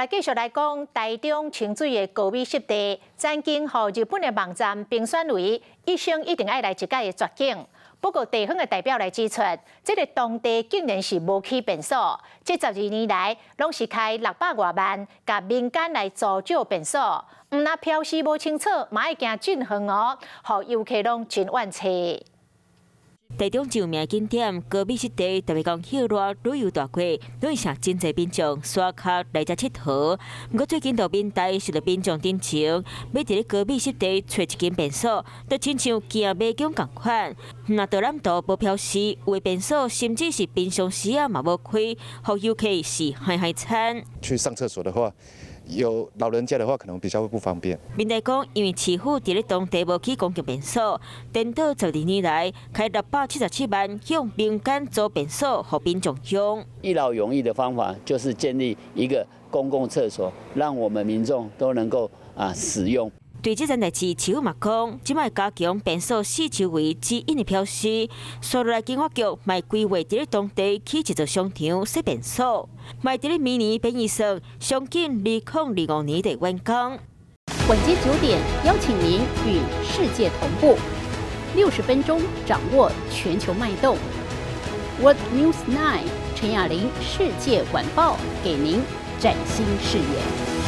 来继续来讲，台中清水的高美湿地，曾经互日本的网站评选为一生一定爱来一届的绝景。不过地方的代表来指出，这个当地竟然是无起变数，这12年来拢是开600多万，甲民间来租借变数，毋那标示无清楚，嘛要行真远哦，互游客拢真怨气。 台中著名景点高美湿地，特别讲歇热旅游大季，拢是真侪民众刷卡来遮佚佗。不过最近到民代受到民众တင်情，要伫咧高美湿地找一间便所，就亲像行马囧共款。那导览图无标示有的便所，甚至是平常时啊嘛无开，互游客是嗨嗨惨。去上厕所的话。 有老人家的话，可能比较不方便。民代讲，因为市府伫咧当地无起公共便所，颠倒12年来开677万向民间租便所，互民众用。一劳永逸的方法就是建立一个公共厕所，让我们民众都能够使用。 对这件代志，市府嘛讲，即摆加强便所四周围指引的标识。所来经发局卖规划伫咧当地起一座商场设便所，卖伫咧明年便宜上上近2025年的完工。晚间9点，邀请您与世界同步，60分钟掌握全球脉动。What News 9，陈雅玲世界晚报给您崭新视野。